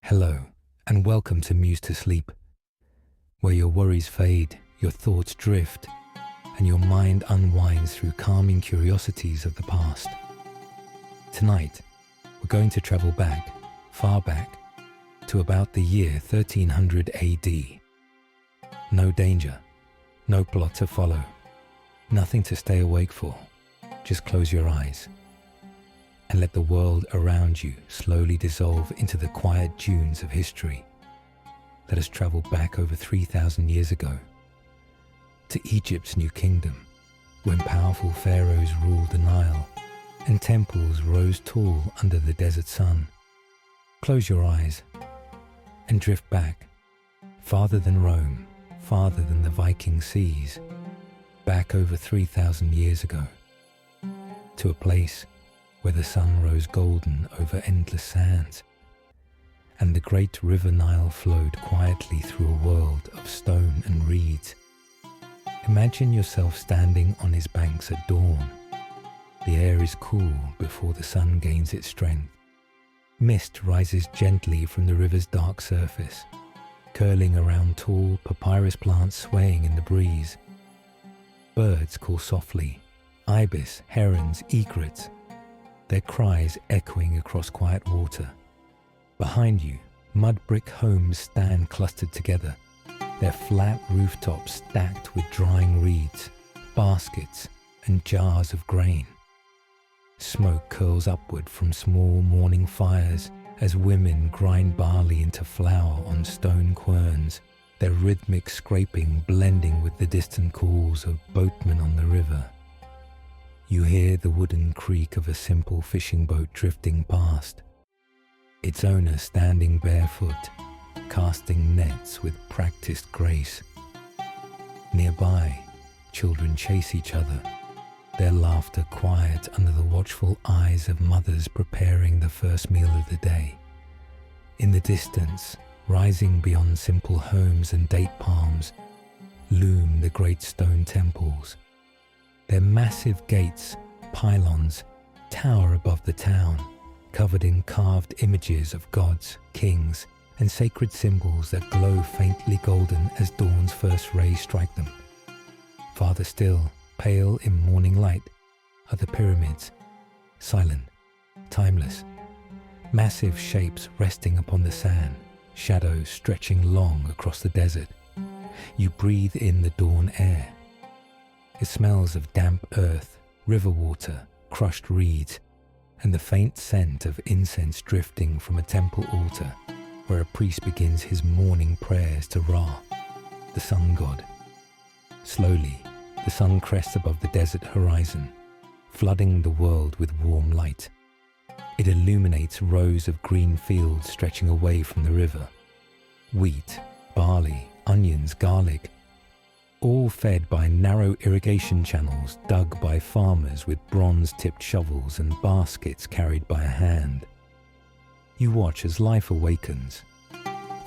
Hello, and welcome to Muse to Sleep, where your worries fade, your thoughts drift, and your mind unwinds through calming curiosities of the past. Tonight, we're going to travel back, far back, to about the year 1300 AD. No danger, no plot to follow, nothing to stay awake for. Just close your eyes and let the world around you slowly dissolve into the quiet dunes of history. Let us travel back over 3,000 years ago to Egypt's new kingdom, when powerful pharaohs ruled the Nile and temples rose tall under the desert sun. Close your eyes and drift back, farther than Rome, farther than the Viking seas, back over 3,000 years ago, to a place where the sun rose golden over endless sands, and the great river Nile flowed quietly through a world of stone and reeds. Imagine yourself standing on his banks at dawn. The air is cool before the sun gains its strength. Mist rises gently from the river's dark surface, curling around tall papyrus plants swaying in the breeze. Birds call softly, ibis, herons, egrets, their cries echoing across quiet water. Behind you, mud brick homes stand clustered together, their flat rooftops stacked with drying reeds, baskets, and jars of grain. Smoke curls upward from small morning fires as women grind barley into flour on stone querns, their rhythmic scraping blending with the distant calls of boatmen on the river. You hear the wooden creak of a simple fishing boat drifting past, its owner standing barefoot, casting nets with practiced grace. Nearby, children chase each other, their laughter quiet under the watchful eyes of mothers preparing the first meal of the day. In the distance, rising beyond simple homes and date palms, loom the great stone temples. Their massive gates, pylons, tower above the town, covered in carved images of gods, kings, and sacred symbols that glow faintly golden as dawn's first rays strike them. Farther still, pale in morning light, are the pyramids, silent, timeless, massive shapes resting upon the sand, shadows stretching long across the desert. You breathe in the dawn air. It smells of damp earth, river water, crushed reeds, and the faint scent of incense drifting from a temple altar where a priest begins his morning prayers to Ra, the sun god. Slowly, the sun crests above the desert horizon, flooding the world with warm light. It illuminates rows of green fields stretching away from the river. Wheat, barley, onions, garlic, all fed by narrow irrigation channels dug by farmers with bronze-tipped shovels and baskets carried by a hand. You watch as life awakens,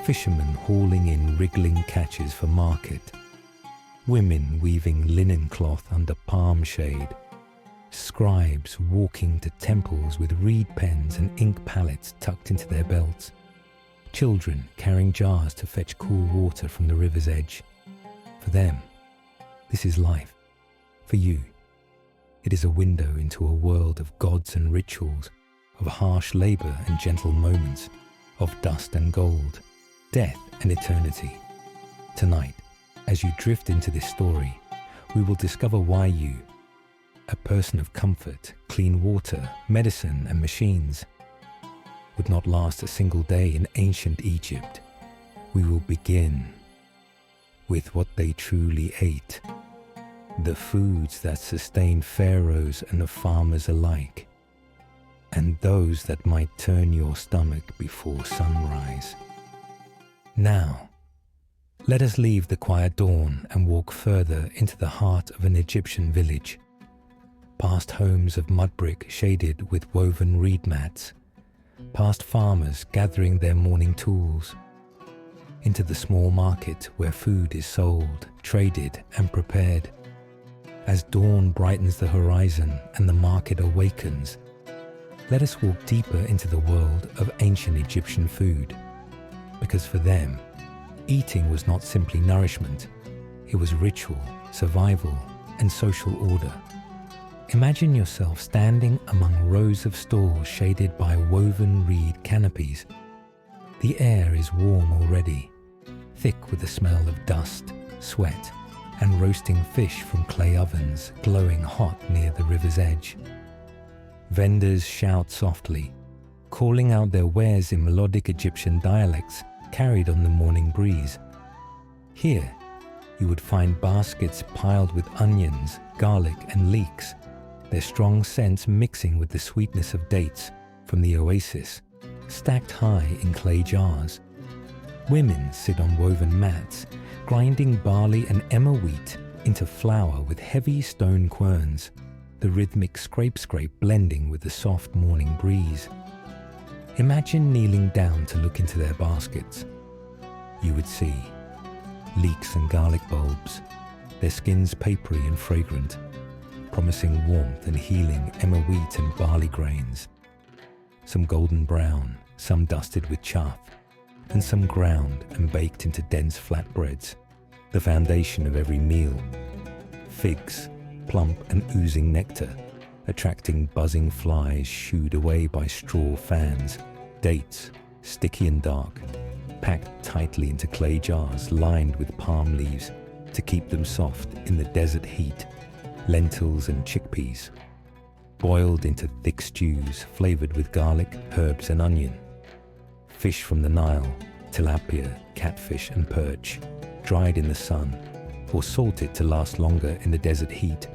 fishermen hauling in wriggling catches for market, women weaving linen cloth under palm shade, scribes walking to temples with reed pens and ink palettes tucked into their belts, children carrying jars to fetch cool water from the river's edge. For them, this is life. For you, it is a window into a world of gods and rituals, of harsh labor and gentle moments, of dust and gold, death and eternity. Tonight, as you drift into this story, we will discover why you, a person of comfort, clean water, medicine and machines, would not last a single day in ancient Egypt. We will begin with what they truly ate, the foods that sustained pharaohs and the farmers alike, and those that might turn your stomach before sunrise. Now, let us leave the quiet dawn and walk further into the heart of an Egyptian village, past homes of mud brick shaded with woven reed mats, past farmers gathering their morning tools, into the small market where food is sold, traded, and prepared. As dawn brightens the horizon and the market awakens, let us walk deeper into the world of ancient Egyptian food, because for them, eating was not simply nourishment, it was ritual, survival, and social order. Imagine yourself standing among rows of stalls shaded by woven reed canopies. The air is warm already, thick with the smell of dust, sweat, and roasting fish from clay ovens glowing hot near the river's edge. Vendors shout softly, calling out their wares in melodic Egyptian dialects carried on the morning breeze. Here, you would find baskets piled with onions, garlic, and leeks, their strong scents mixing with the sweetness of dates from the oasis, stacked high in clay jars. Women sit on woven mats, grinding barley and emmer wheat into flour with heavy stone querns, the rhythmic scrape-scrape blending with the soft morning breeze. Imagine kneeling down to look into their baskets. You would see leeks and garlic bulbs, their skins papery and fragrant, promising warmth and healing emmer wheat and barley grains. Some golden brown, some dusted with chaff, and some ground and baked into dense flatbreads, the foundation of every meal. Figs, plump and oozing nectar, attracting buzzing flies shooed away by straw fans. Dates, sticky and dark, packed tightly into clay jars lined with palm leaves to keep them soft in the desert heat. Lentils and chickpeas, boiled into thick stews flavored with garlic, herbs and onion. Fish from the Nile, tilapia, catfish and perch, dried in the sun or salted to last longer in the desert heat.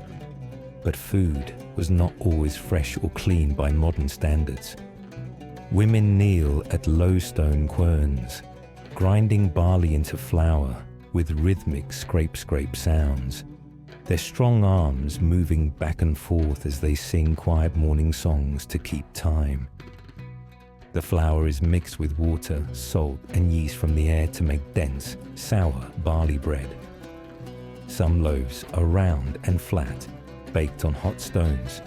But food was not always fresh or clean by modern standards. Women kneel at low stone querns, grinding barley into flour with rhythmic scrape-scrape sounds, their strong arms moving back and forth as they sing quiet morning songs to keep time. The flour is mixed with water, salt, and yeast from the air to make dense, sour barley bread. Some loaves are round and flat, baked on hot stones.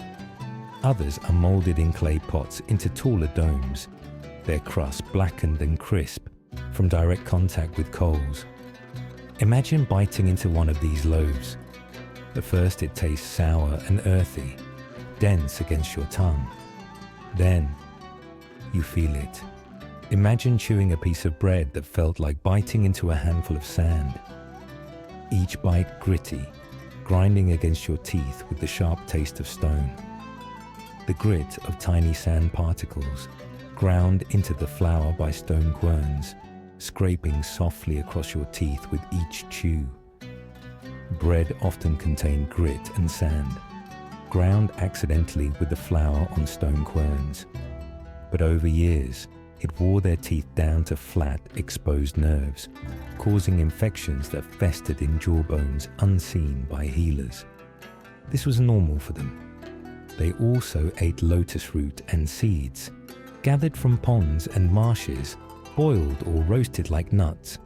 Others are molded in clay pots into taller domes, their crust blackened and crisp from direct contact with coals. Imagine biting into one of these loaves. At first it tastes sour and earthy, dense against your tongue. Then you feel it. Imagine chewing a piece of bread that felt like biting into a handful of sand. Each bite gritty, grinding against your teeth with the sharp taste of stone. The grit of tiny sand particles ground into the flour by stone querns, scraping softly across your teeth with each chew. Bread often contained grit and sand, ground accidentally with the flour on stone querns. But over years, it wore their teeth down to flat, exposed nerves, causing infections that festered in jawbones unseen by healers. This was normal for them. They also ate lotus root and seeds, gathered from ponds and marshes, boiled or roasted like nuts.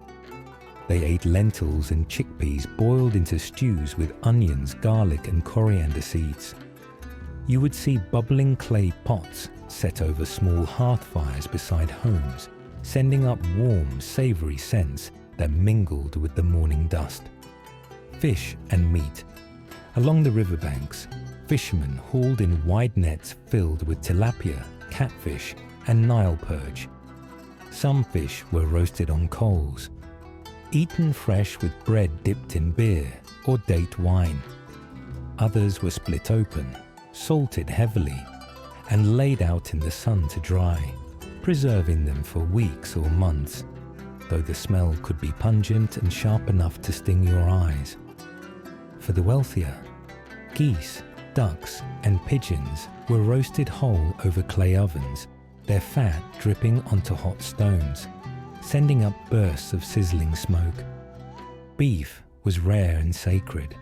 They ate lentils and chickpeas boiled into stews with onions, garlic, and coriander seeds. You would see bubbling clay pots set over small hearth fires beside homes, sending up warm, savory scents that mingled with the morning dust. Fish and meat. Along the riverbanks, fishermen hauled in wide nets filled with tilapia, catfish, and Nile perch. Some fish were roasted on coals, eaten fresh with bread dipped in beer or date wine. Others were split open, salted heavily, and laid out in the sun to dry, preserving them for weeks or months, though the smell could be pungent and sharp enough to sting your eyes. For the wealthier, geese, ducks, and pigeons were roasted whole over clay ovens, their fat dripping onto hot stones, sending up bursts of sizzling smoke. Beef was rare and sacred,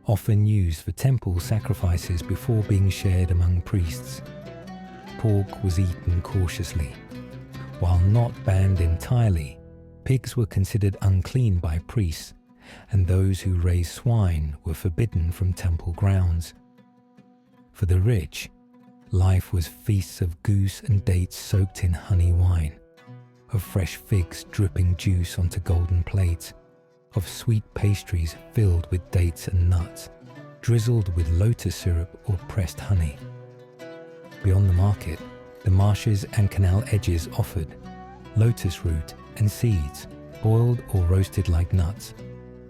often used for temple sacrifices before being shared among priests. Pork was eaten cautiously. While not banned entirely, pigs were considered unclean by priests, and those who raised swine were forbidden from temple grounds. For the rich, life was feasts of goose and dates soaked in honey wine, of fresh figs dripping juice onto golden plates, of sweet pastries filled with dates and nuts, drizzled with lotus syrup or pressed honey. Beyond the market, the marshes and canal edges offered lotus root and seeds, boiled or roasted like nuts,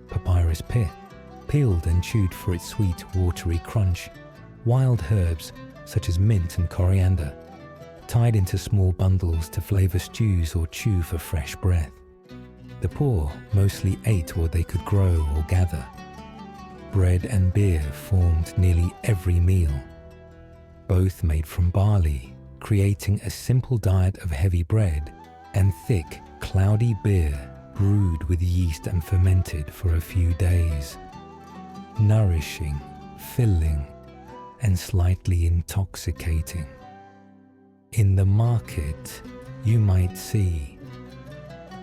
papyrus pith, peeled and chewed for its sweet, watery crunch, wild herbs such as mint and coriander, tied into small bundles to flavor stews or chew for fresh breath. The poor mostly ate what they could grow or gather. Bread and beer formed nearly every meal, both made from barley, creating a simple diet of heavy bread and thick, cloudy beer brewed with yeast and fermented for a few days. Nourishing, filling, and slightly intoxicating. In the market, you might see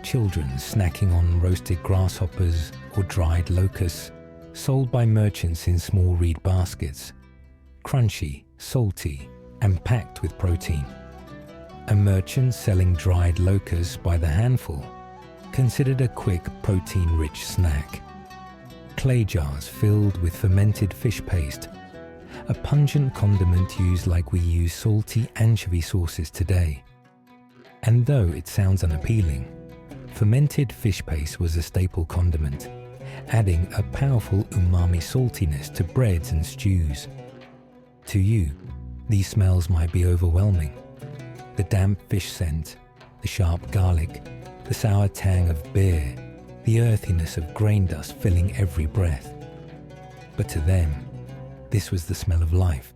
children snacking on roasted grasshoppers or dried locusts, sold by merchants in small reed baskets, crunchy, salty, and packed with protein. A merchant selling dried locusts by the handful, considered a quick, protein-rich snack. Clay jars filled with fermented fish paste, a pungent condiment used like we use salty anchovy sauces today. And though it sounds unappealing, fermented fish paste was a staple condiment, adding a powerful umami saltiness to breads and stews. To you, these smells might be overwhelming. The damp fish scent, the sharp garlic, the sour tang of beer, the earthiness of grain dust filling every breath. But to them, this was the smell of life,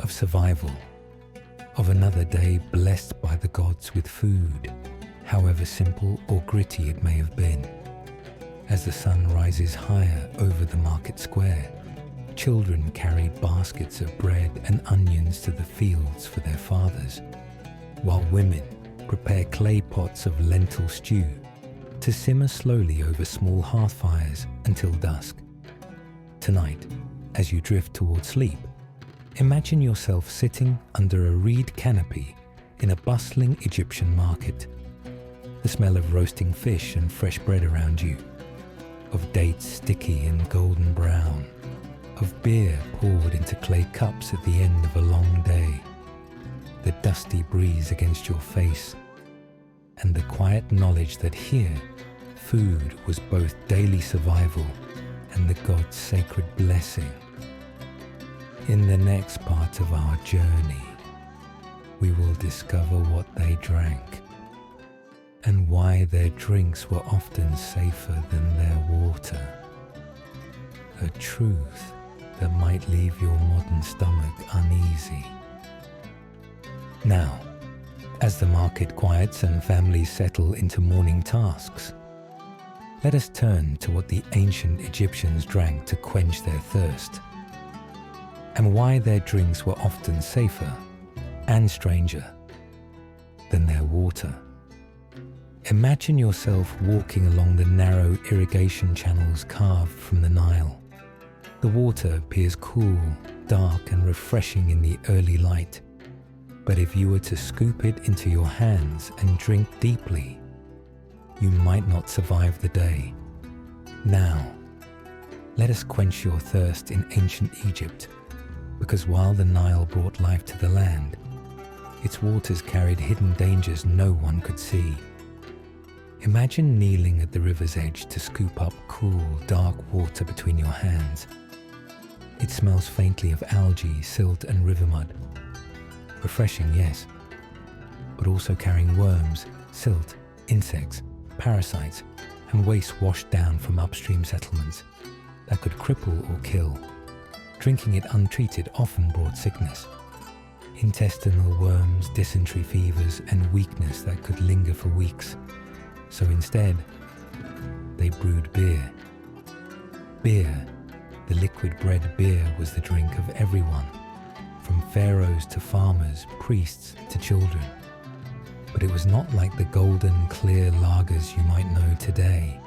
of survival, of another day blessed by the gods with food, however simple or gritty it may have been. As the sun rises higher over the market square, children carry baskets of bread and onions to the fields for their fathers, while women prepare clay pots of lentil stew to simmer slowly over small hearth fires until dusk. Tonight, as you drift toward sleep, imagine yourself sitting under a reed canopy in a bustling Egyptian market. The smell of roasting fish and fresh bread around you, of dates sticky and golden brown, of beer poured into clay cups at the end of a long day, the dusty breeze against your face, and the quiet knowledge that here, food was both daily survival and the God's sacred blessing. In the next part of our journey, we will discover what they drank and why their drinks were often safer than their water. A truth that might leave your modern stomach uneasy. Now, as the market quiets and families settle into morning tasks, let us turn to what the ancient Egyptians drank to quench their thirst, and why their drinks were often safer and stranger than their water. Imagine yourself walking along the narrow irrigation channels carved from the Nile. The water appears cool, dark, and refreshing in the early light. But if you were to scoop it into your hands and drink deeply, you might not survive the day. Now, let us quench your thirst in ancient Egypt, because while the Nile brought life to the land, its waters carried hidden dangers no one could see. Imagine kneeling at the river's edge to scoop up cool, dark water between your hands. It smells faintly of algae, silt, and river mud. Refreshing, yes, but also carrying worms, silt, insects, parasites, and waste washed down from upstream settlements that could cripple or kill. Drinking it untreated often brought sickness. Intestinal worms, dysentery fevers, and weakness that could linger for weeks. So instead, they brewed beer. Beer, the liquid bread beer, was the drink of everyone, from pharaohs to farmers, priests to children. But it was not like the golden, clear lagers you might know today.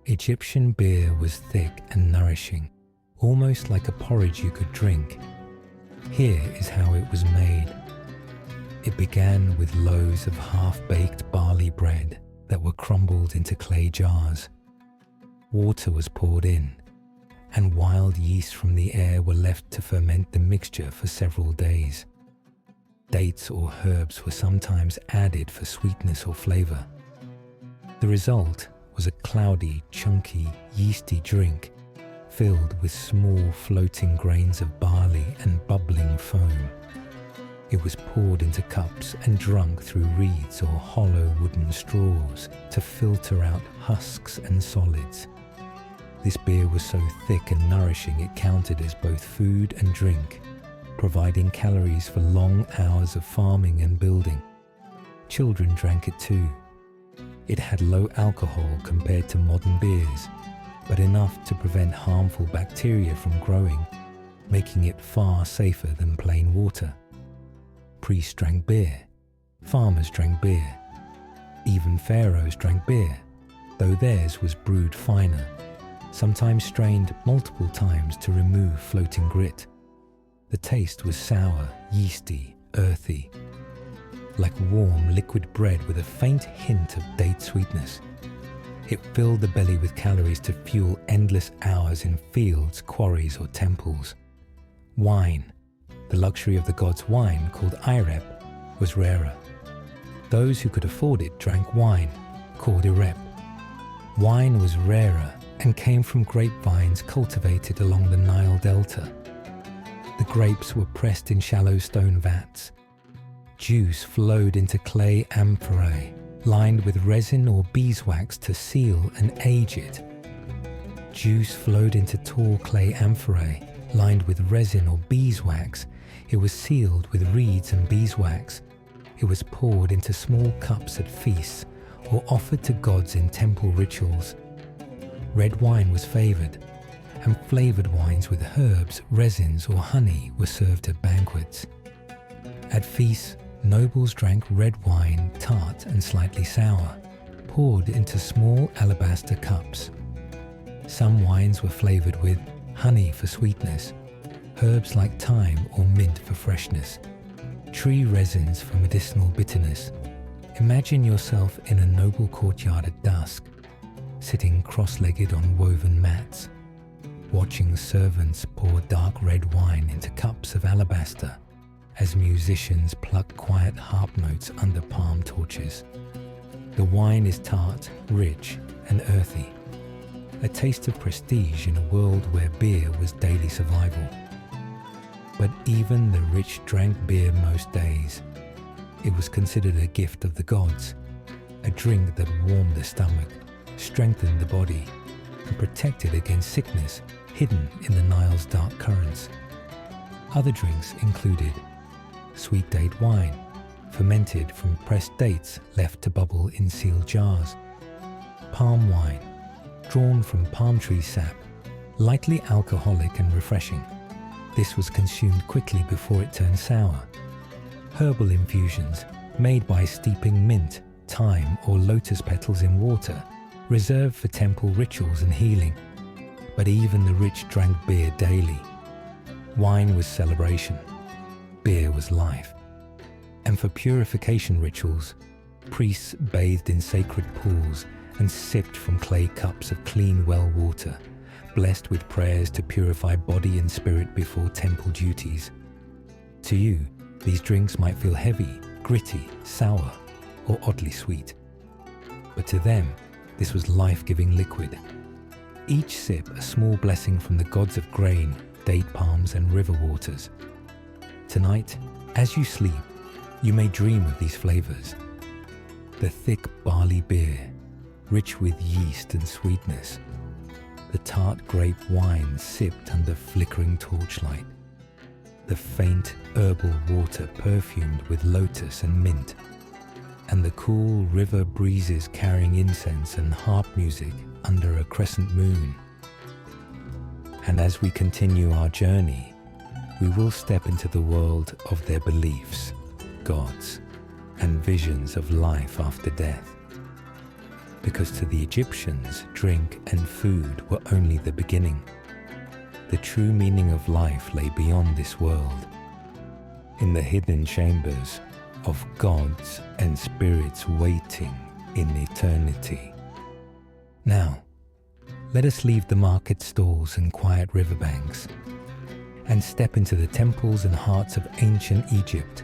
Egyptian beer was thick and nourishing, almost like a porridge you could drink. Here is how it was made. It began with loaves of half-baked barley bread that were crumbled into clay jars. Water was poured in, and wild yeast from the air were left to ferment the mixture for several days. Dates or herbs were sometimes added for sweetness or flavor. The result was a cloudy, chunky, yeasty drink filled with small floating grains of barley and bubbling foam. It was poured into cups and drunk through reeds or hollow wooden straws to filter out husks and solids. This beer was so thick and nourishing it counted as both food and drink, providing calories for long hours of farming and building. Children drank it too. It had low alcohol compared to modern beers, but enough to prevent harmful bacteria from growing, making it far safer than plain water. Priests drank beer, farmers drank beer, even pharaohs drank beer, though theirs was brewed finer, sometimes strained multiple times to remove floating grit. The taste was sour, yeasty, earthy, like warm liquid bread with a faint hint of date sweetness. It filled the belly with calories to fuel endless hours in fields, quarries, or temples. Wine, the luxury of the gods' wine called irep, was rarer. Those who could afford it drank wine, called irep. Wine was rarer and came from grapevines cultivated along the Nile Delta. The grapes were pressed in shallow stone vats. Juice flowed into clay amphorae, lined with resin or beeswax to seal and age it. Juice flowed into tall clay amphorae, lined with resin or beeswax. It was sealed with reeds and beeswax. It was poured into small cups at feasts or offered to gods in temple rituals. Red wine was favored, and flavored wines with herbs, resins, or honey were served at banquets. At feasts, nobles drank red wine, tart and slightly sour, poured into small alabaster cups. Some wines were flavored with honey for sweetness, herbs like thyme or mint for freshness, tree resins for medicinal bitterness. Imagine yourself in a noble courtyard at dusk, sitting cross-legged on woven mats, watching servants pour dark red wine into cups of alabaster as musicians pluck quiet harp notes under palm torches. The wine is tart, rich, and earthy, a taste of prestige in a world where beer was daily survival. But even the rich drank beer most days. It was considered a gift of the gods, a drink that warmed the stomach, strengthened the body, and protected against sickness hidden in the Nile's dark currents. Other drinks included sweet date wine, fermented from pressed dates left to bubble in sealed jars, palm wine, drawn from palm tree sap, lightly alcoholic and refreshing. This was consumed quickly before it turned sour. Herbal infusions made by steeping mint, thyme, or lotus petals in water, reserved for temple rituals and healing. But even the rich drank beer daily. Wine was celebration. Beer was life. And for purification rituals, priests bathed in sacred pools and sipped from clay cups of clean well water, blessed with prayers to purify body and spirit before temple duties. To you, these drinks might feel heavy, gritty, sour, or oddly sweet. But to them, this was life-giving liquid. Each sip a small blessing from the gods of grain, date palms, and river waters. Tonight, as you sleep, you may dream of these flavors. The thick barley beer, rich with yeast and sweetness. The tart grape wine sipped under flickering torchlight. The faint herbal water perfumed with lotus and mint. And the cool river breezes carrying incense and harp music under a crescent moon. And as we continue our journey, we will step into the world of their beliefs, gods, and visions of life after death. Because to the Egyptians, drink and food were only the beginning. The true meaning of life lay beyond this world. In the hidden chambers, of gods and spirits waiting in eternity. Now, let us leave the market stalls and quiet riverbanks and step into the temples and hearts of ancient Egypt,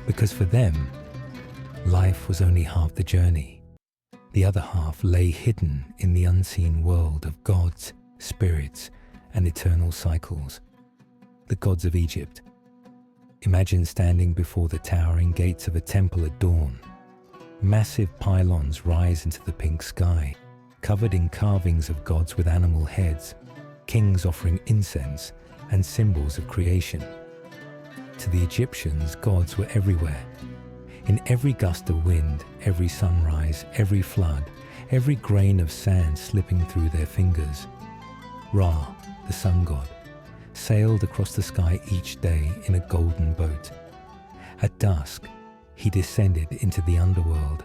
because for them, life was only half the journey. The other half lay hidden in the unseen world of gods, spirits, and eternal cycles. The gods of Egypt. Imagine standing before the towering gates of a temple at dawn. Massive pylons rise into the pink sky, covered in carvings of gods with animal heads, kings offering incense, and symbols of creation. To the Egyptians, gods were everywhere. In every gust of wind, every sunrise, every flood, every grain of sand slipping through their fingers. Ra, the sun god, sailed across the sky each day in a golden boat. At dusk, he descended into the underworld,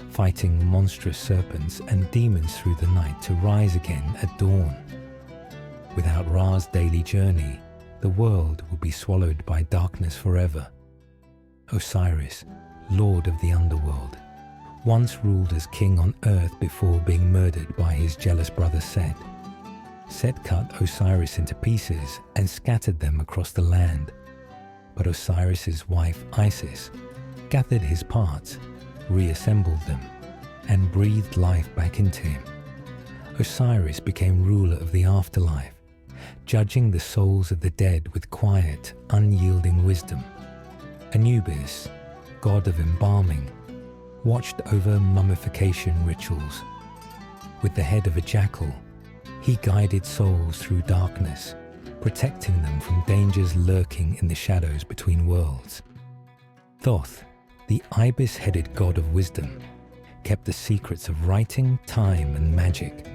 fighting monstrous serpents and demons through the night to rise again at dawn. Without Ra's daily journey, the world would be swallowed by darkness forever. Osiris, lord of the underworld, once ruled as king on earth before being murdered by his jealous brother Set. Set cut Osiris into pieces and scattered them across the land. But Osiris's wife Isis gathered his parts, reassembled them, and breathed life back into him. Osiris became ruler of the afterlife, judging the souls of the dead with quiet, unyielding wisdom. Anubis, god of embalming, watched over mummification rituals. With the head of a jackal, he guided souls through darkness, protecting them from dangers lurking in the shadows between worlds. Thoth, the ibis-headed god of wisdom, kept the secrets of writing, time, and magic.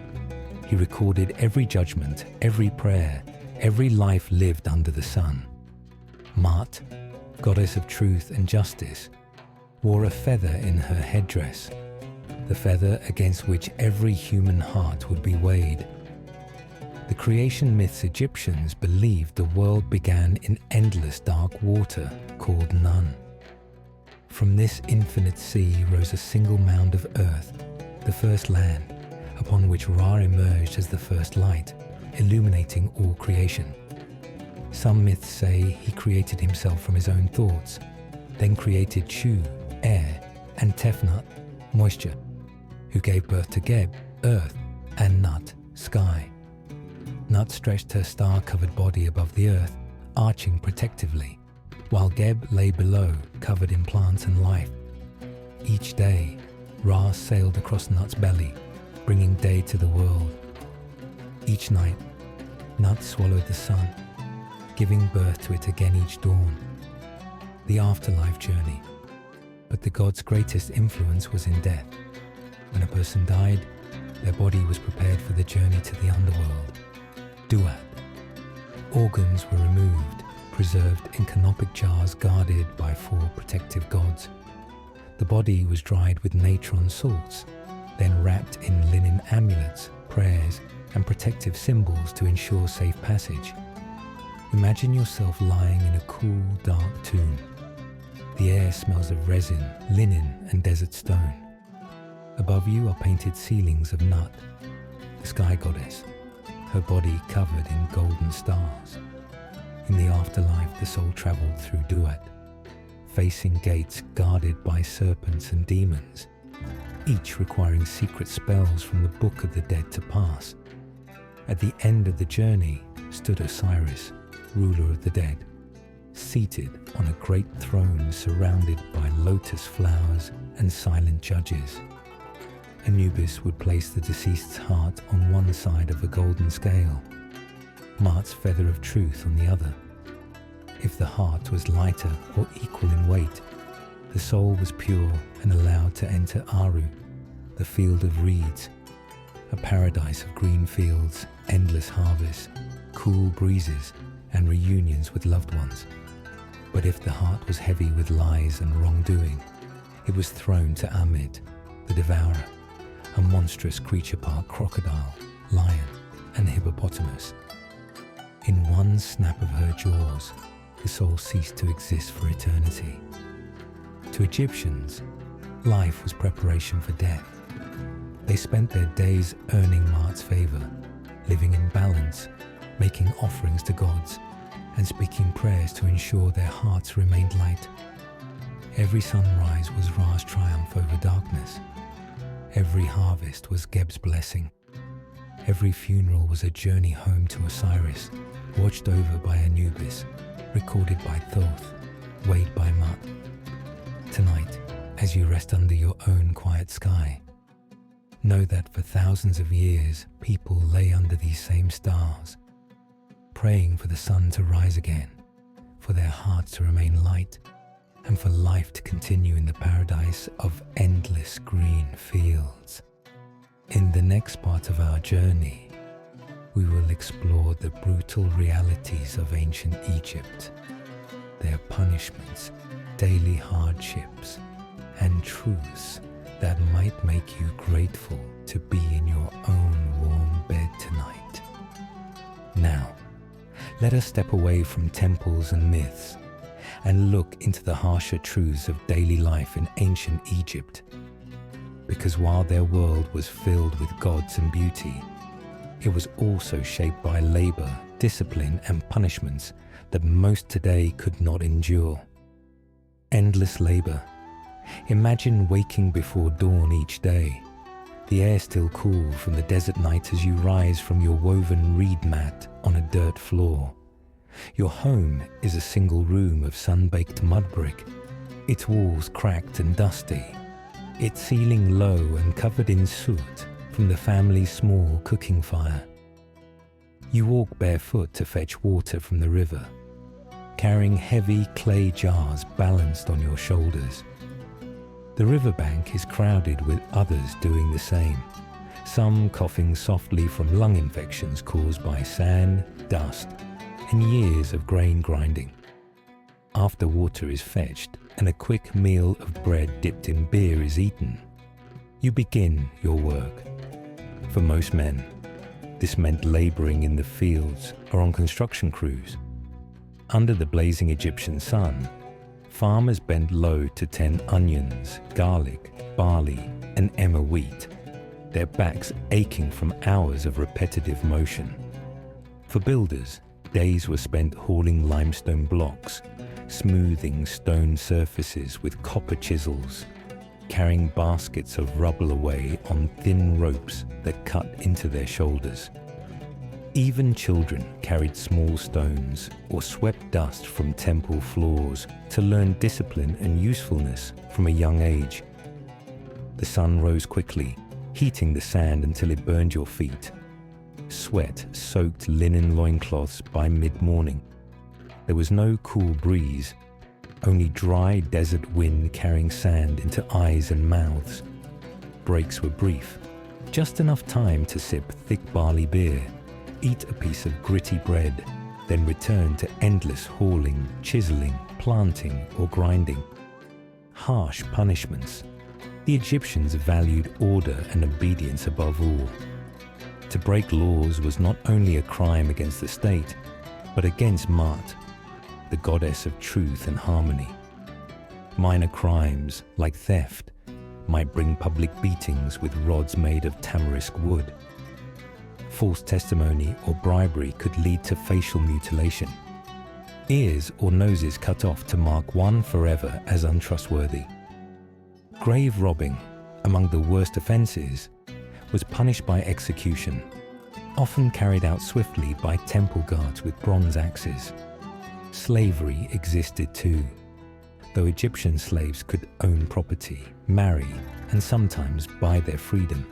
He recorded every judgment, every prayer, every life lived under the sun. Maat, goddess of truth and justice, wore a feather in her headdress, the feather against which every human heart would be weighed. The creation myths Egyptians believed the world began in endless dark water called Nun. From this infinite sea rose a single mound of earth, the first land, upon which Ra emerged as the first light, illuminating all creation. Some myths say he created himself from his own thoughts, then created Shu, air, and Tefnut, moisture, who gave birth to Geb, earth, and Nut, sky. Nut stretched her star-covered body above the earth, arching protectively, while Geb lay below, covered in plants and life. Each day, Ra sailed across Nut's belly, bringing day to the world. Each night, Nut swallowed the sun, giving birth to it again each dawn. The afterlife journey. But the god's greatest influence was in death. When a person died, their body was prepared for the journey to the underworld. Duat. Organs were removed, preserved in canopic jars guarded by 4 protective gods. The body was dried with natron salts, then wrapped in linen amulets, prayers, and protective symbols to ensure safe passage. Imagine yourself lying in a cool, dark tomb. The air smells of resin, linen, and desert stone. Above you are painted ceilings of Nut, the sky goddess, her body covered in golden stars. In the afterlife, the soul traveled through Duat, facing gates guarded by serpents and demons, each requiring secret spells from the book of the dead to pass. At the end of the journey stood Osiris, ruler of the dead, seated on a great throne surrounded by lotus flowers and silent judges. Anubis would place the deceased's heart on one side of a golden scale, Maat's feather of truth on the other. If the heart was lighter or equal in weight, the soul was pure and allowed to enter Aru, the field of reeds, a paradise of green fields, endless harvests, cool breezes, and reunions with loved ones. But if the heart was heavy with lies and wrongdoing, it was thrown to Amit, the devourer, a monstrous creature part crocodile, lion, and hippopotamus. In one snap of her jaws, the soul ceased to exist for eternity. To Egyptians, life was preparation for death. They spent their days earning Maat's favor, living in balance, making offerings to gods, and speaking prayers to ensure their hearts remained light. Every sunrise was Ra's triumph over darkness. Every harvest was Geb's blessing. Every funeral was a journey home to Osiris, watched over by Anubis, recorded by Thoth, weighed by Maat. Tonight, as you rest under your own quiet sky, know that for thousands of years people lay under these same stars, praying for the sun to rise again, for their hearts to remain light, and for life to continue in the paradise of endless green fields. In the next part of our journey, we will explore the brutal realities of ancient Egypt, their punishments, daily hardships, and truths that might make you grateful to be in your own warm bed tonight. Now, let us step away from temples and myths and look into the harsher truths of daily life in ancient Egypt. Because while their world was filled with gods and beauty, it was also shaped by labor, discipline, and punishments that most today could not endure. Endless labor. Imagine waking before dawn each day, the air still cool from the desert night as you rise from your woven reed mat on a dirt floor. Your home is a single room of sun-baked mud brick, its walls cracked and dusty, its ceiling low and covered in soot from the family's small cooking fire. You walk barefoot to fetch water from the river, carrying heavy clay jars balanced on your shoulders. The riverbank is crowded with others doing the same, some coughing softly from lung infections caused by sand, dust, and years of grain grinding. After water is fetched and a quick meal of bread dipped in beer is eaten, you begin your work. For most men, this meant laboring in the fields or on construction crews. Under the blazing Egyptian sun, farmers bent low to tend onions, garlic, barley, and emmer wheat, their backs aching from hours of repetitive motion. For builders, days were spent hauling limestone blocks, smoothing stone surfaces with copper chisels, carrying baskets of rubble away on thin ropes that cut into their shoulders. Even children carried small stones or swept dust from temple floors to learn discipline and usefulness from a young age. The sun rose quickly, heating the sand until it burned your feet. Sweat soaked linen loincloths by mid-morning. There was no cool breeze, only dry desert wind carrying sand into eyes and mouths. Breaks were brief, just enough time to sip thick barley beer, eat a piece of gritty bread, then return to endless hauling, chiseling, planting, or grinding. Harsh punishments. The Egyptians valued order and obedience above all. To break laws was not only a crime against the state, but against Maat, the goddess of truth and harmony. Minor crimes, like theft, might bring public beatings with rods made of tamarisk wood. False testimony or bribery could lead to facial mutilation. Ears or noses cut off to mark one forever as untrustworthy. Grave robbing, among the worst offences, was punished by execution, often carried out swiftly by temple guards with bronze axes. Slavery existed too, though Egyptian slaves could own property, marry, and sometimes buy their freedom.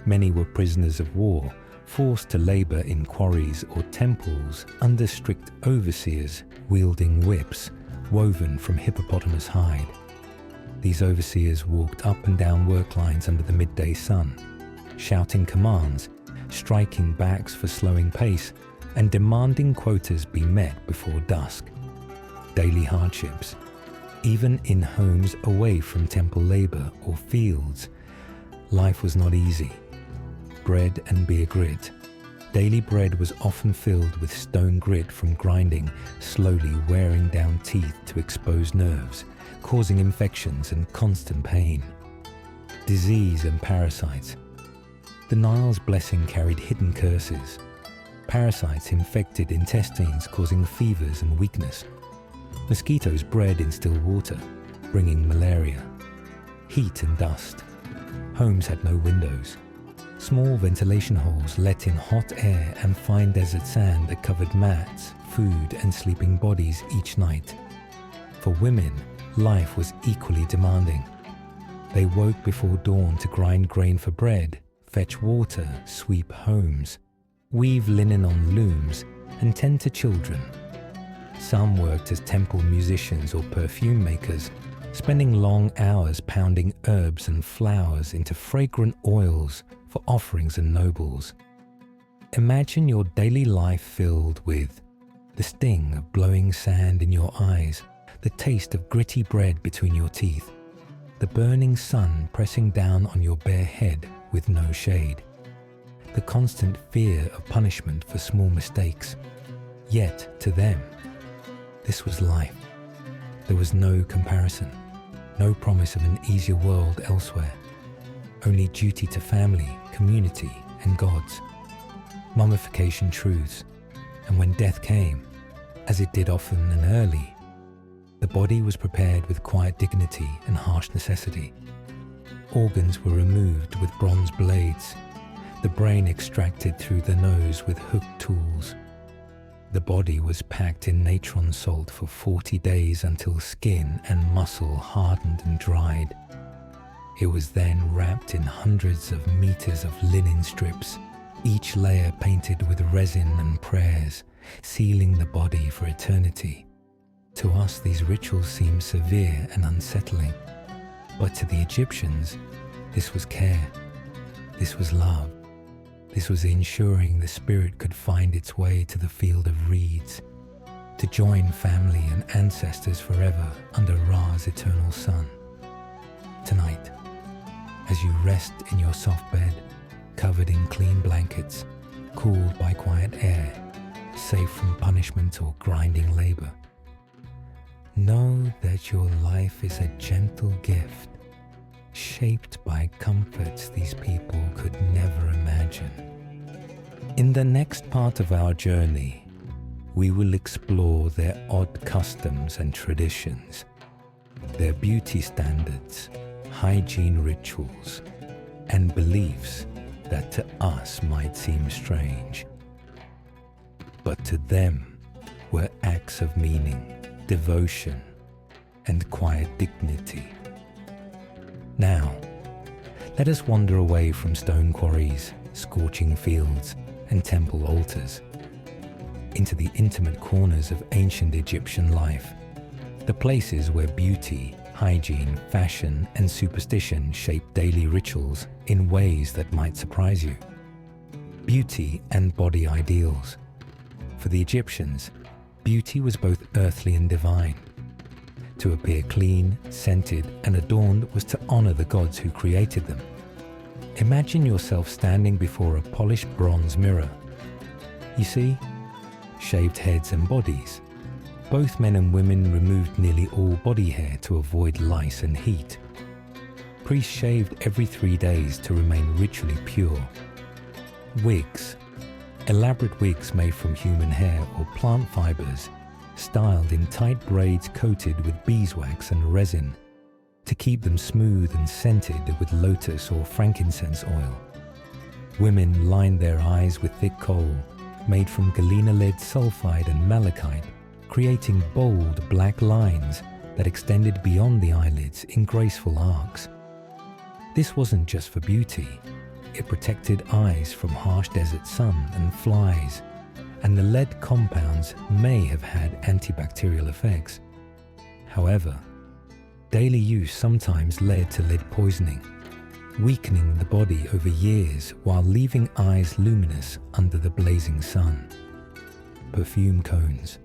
Many were prisoners of war, forced to labour in quarries or temples under strict overseers wielding whips woven from hippopotamus hide. These overseers walked up and down work lines under the midday sun, shouting commands, striking backs for slowing pace, and demanding quotas be met before dusk. Daily hardships, even in homes away from temple labour or fields. Life was not easy. Bread and beer grit. Daily bread was often filled with stone grit from grinding, slowly wearing down teeth to expose nerves, causing infections and constant pain. Disease and parasites. The Nile's blessing carried hidden curses. Parasites infected intestines, causing fevers and weakness. Mosquitoes bred in still water, bringing malaria. Heat and dust. Homes had no windows. Small ventilation holes let in hot air and fine desert sand that covered mats, food and sleeping bodies each night. For women, life was equally demanding. They woke before dawn to grind grain for bread, fetch water, sweep homes, weave linen on looms, and tend to children. Some worked as temple musicians or perfume makers, spending long hours pounding herbs and flowers into fragrant oils for offerings and nobles. Imagine your daily life filled with the sting of blowing sand in your eyes, the taste of gritty bread between your teeth, the burning sun pressing down on your bare head with no shade, the constant fear of punishment for small mistakes. Yet, to them, this was life. There was no comparison, no promise of an easier world elsewhere, only duty to family, community, and gods, mummification truths, and when death came, as it did often and early, the body was prepared with quiet dignity and harsh necessity. Organs were removed with bronze blades, the brain extracted through the nose with hooked tools. The body was packed in natron salt for 40 days until skin and muscle hardened and dried. It was then wrapped in hundreds of meters of linen strips, each layer painted with resin and prayers, sealing the body for eternity. To us, these rituals seem severe and unsettling, but to the Egyptians, this was care, this was love. This was ensuring the spirit could find its way to the field of reeds, to join family and ancestors forever under Ra's eternal sun. Tonight, as you rest in your soft bed, covered in clean blankets, cooled by quiet air, safe from punishment or grinding labor, know that your life is a gentle gift, shaped by comforts these people could never imagine. In the next part of our journey, we will explore their odd customs and traditions, their beauty standards, hygiene rituals, and beliefs that to us might seem strange, but to them were acts of meaning, devotion, and quiet dignity. Now, let us wander away from stone quarries, scorching fields, and temple altars, into the intimate corners of ancient Egyptian life, the places where beauty, hygiene, fashion, and superstition shape daily rituals in ways that might surprise you. Beauty and body ideals. For the Egyptians, beauty was both earthly and divine. To appear clean, scented, and adorned was to honor the gods who created them. Imagine yourself standing before a polished bronze mirror. You see, shaved heads and bodies. Both men and women removed nearly all body hair to avoid lice and heat. Priests shaved every 3 days to remain ritually pure. Wigs. Elaborate wigs made from human hair or plant fibers, styled in tight braids coated with beeswax and resin to keep them smooth and scented with lotus or frankincense oil. Women lined their eyes with thick kohl, made from galena lead sulfide and malachite, creating bold black lines that extended beyond the eyelids in graceful arcs. This wasn't just for beauty. It protected eyes from harsh desert sun and flies, and the lead compounds may have had antibacterial effects. However, daily use sometimes led to lead poisoning, weakening the body over years while leaving eyes luminous under the blazing sun. Perfume cones.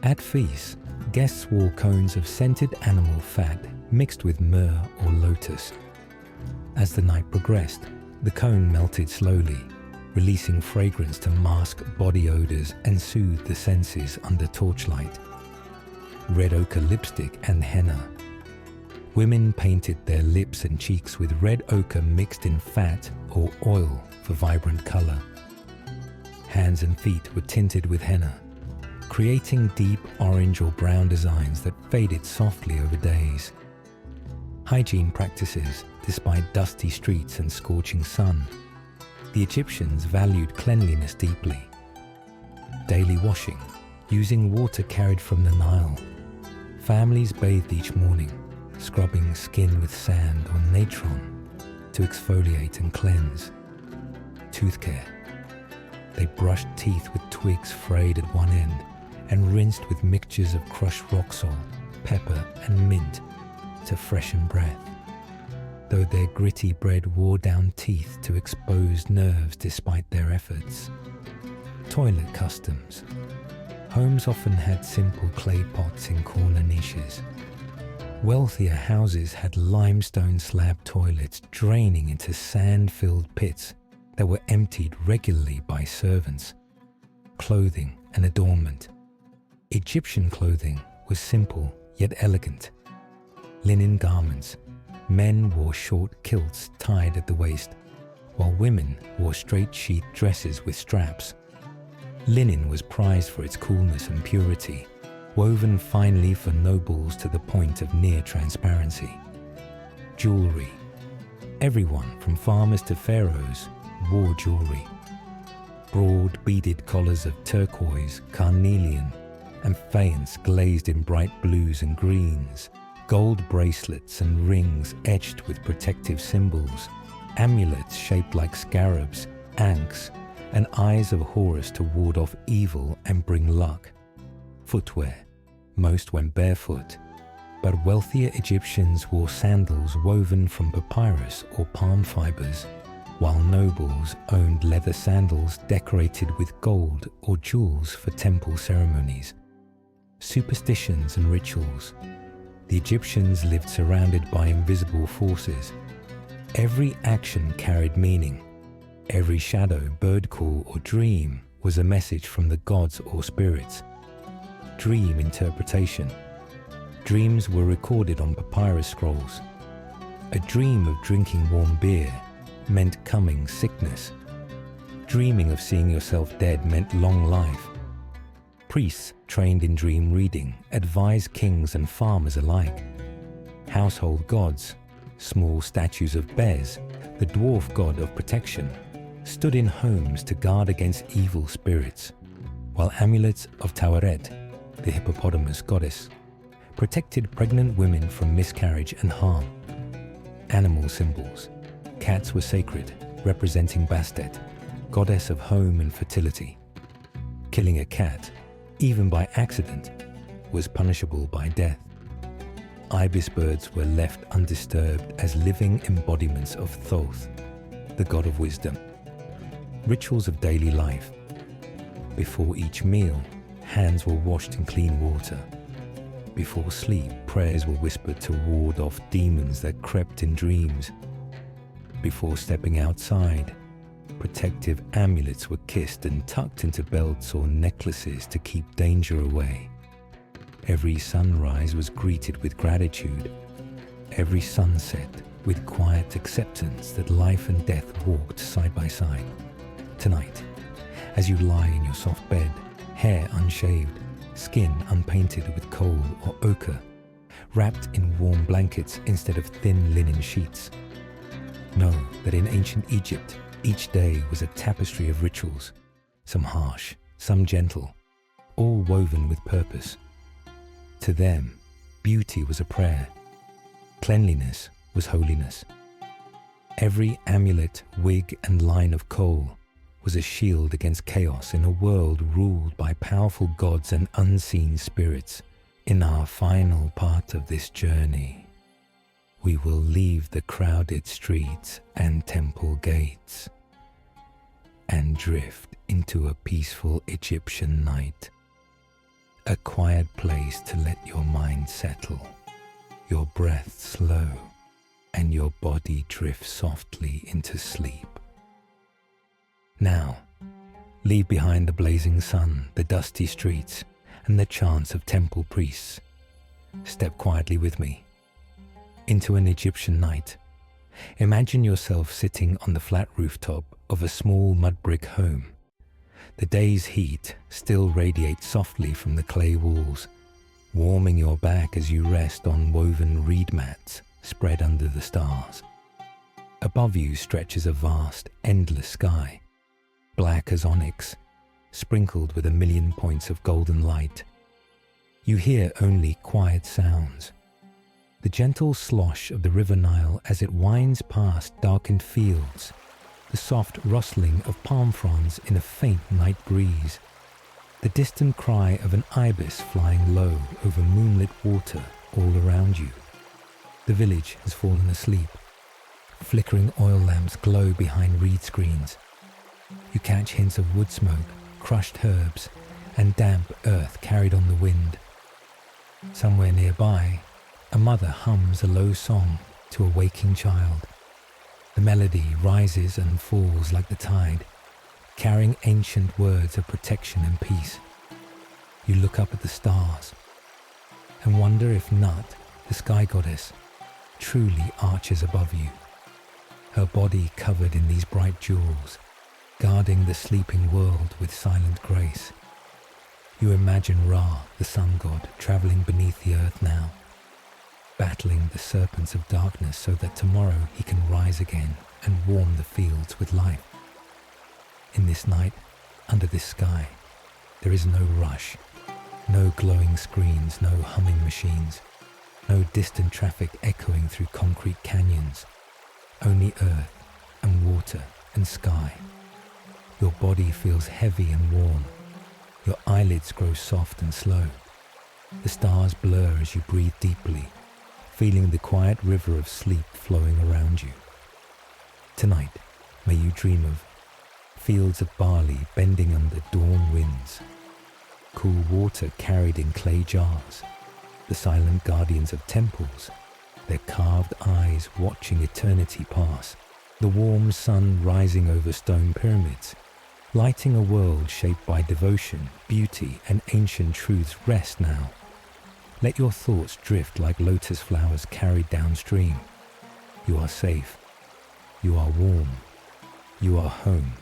At feasts, guests wore cones of scented animal fat mixed with myrrh or lotus. As the night progressed, the cone melted slowly, releasing fragrance to mask body odors and soothe the senses under torchlight. Red ochre lipstick and henna, Women painted their lips and cheeks with red ochre mixed in fat or oil for vibrant color. Hands and feet were tinted with henna, creating deep orange or brown designs that faded softly over days. Hygiene practices, despite dusty streets and scorching sun, the Egyptians valued cleanliness deeply. Daily washing, using water carried from the Nile. Families bathed each morning, scrubbing skin with sand or natron to exfoliate and cleanse. Tooth care. They brushed teeth with twigs frayed at one end and rinsed with mixtures of crushed rock salt, pepper and mint to freshen breath, though their gritty bread wore down teeth to expose nerves despite their efforts. Toilet customs. Homes often had simple clay pots in corner niches. Wealthier houses had limestone slab toilets draining into sand-filled pits that were emptied regularly by servants. Clothing and adornment. Egyptian clothing was simple yet elegant. Linen garments. Men wore short kilts tied at the waist, while women wore straight sheath dresses with straps. Linen was prized for its coolness and purity, woven finely for nobles to the point of near transparency. Jewelry. Everyone from farmers to pharaohs wore jewelry. Broad beaded collars of turquoise, carnelian, and faience glazed in bright blues and greens, gold bracelets and rings etched with protective symbols, amulets shaped like scarabs, ankhs, and eyes of Horus to ward off evil and bring luck. Footwear. Most went barefoot, but wealthier Egyptians wore sandals woven from papyrus or palm fibers, while nobles owned leather sandals decorated with gold or jewels for temple ceremonies. Superstitions and rituals. The Egyptians lived surrounded by invisible forces. Every action carried meaning. Every shadow, bird call, or dream was a message from the gods or spirits. Dream interpretation. Dreams were recorded on papyrus scrolls. A dream of drinking warm beer meant coming sickness. Dreaming of seeing yourself dead meant long life. Priests trained in dream reading advised kings and farmers alike. Household gods, small statues of Bez, the dwarf god of protection, stood in homes to guard against evil spirits, while amulets of Taweret, the hippopotamus goddess, protected pregnant women from miscarriage and harm. Animal symbols. Cats were sacred, representing Bastet, goddess of home and fertility. Killing a cat, even by accident, was punishable by death. Ibis birds were left undisturbed as living embodiments of Thoth, the god of wisdom. Rituals of daily life. Before each meal, hands were washed in clean water. Before sleep, prayers were whispered to ward off demons that crept in dreams. Before stepping outside, protective amulets were kissed and tucked into belts or necklaces to keep danger away. Every sunrise was greeted with gratitude. Every sunset with quiet acceptance that life and death walked side by side. Tonight, as you lie in your soft bed, hair unshaved, skin unpainted with coal or ochre, wrapped in warm blankets instead of thin linen sheets, know that in ancient Egypt, each day was a tapestry of rituals, some harsh, some gentle, all woven with purpose. To them, beauty was a prayer. Cleanliness was holiness. Every amulet, wig, and line of coal was a shield against chaos in a world ruled by powerful gods and unseen spirits. In our final part of this journey, we will leave the crowded streets and temple gates and drift into a peaceful Egyptian night, a quiet place to let your mind settle, your breath slow, and your body drift softly into sleep. Now, leave behind the blazing sun, the dusty streets, and the chants of temple priests. Step quietly with me. into an Egyptian night. Imagine yourself sitting on the flat rooftop of a small mud brick home. The day's heat still radiates softly from the clay walls, warming your back as you rest on woven reed mats spread under the stars. Above you stretches a vast, endless sky, black as onyx, sprinkled with a million points of golden light. You hear only quiet sounds. The gentle slosh of the River Nile as it winds past darkened fields, the soft rustling of palm fronds in a faint night breeze, the distant cry of an ibis flying low over moonlit water all around you. The village has fallen asleep. Flickering oil lamps glow behind reed screens. You catch hints of wood smoke, crushed herbs, and damp earth carried on the wind. Somewhere nearby, a mother hums a low song to a waking child. The melody rises and falls like the tide, carrying ancient words of protection and peace. You look up at the stars and wonder if Nut, the sky goddess, truly arches above you, her body covered in these bright jewels, guarding the sleeping world with silent grace. You imagine Ra, the sun god, traveling beneath the earth now, battling the serpents of darkness so that tomorrow he can rise again and warm the fields with life. In this night, under this sky, there is no rush, no glowing screens, no humming machines, no distant traffic echoing through concrete canyons, only earth and water and sky. Your body feels heavy and warm. Your eyelids grow soft and slow. The stars blur as you breathe deeply, feeling the quiet river of sleep flowing around you. Tonight, may you dream of fields of barley bending under dawn winds, cool water carried in clay jars, the silent guardians of temples, their carved eyes watching eternity pass, the warm sun rising over stone pyramids, lighting a world shaped by devotion, beauty, and ancient truths. Rest now. Let your thoughts drift like lotus flowers carried downstream. You are safe. You are warm. You are home,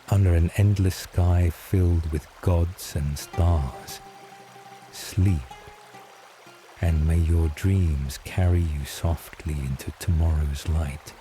under an endless sky filled with gods and stars. Sleep, and may your dreams carry you softly into tomorrow's light.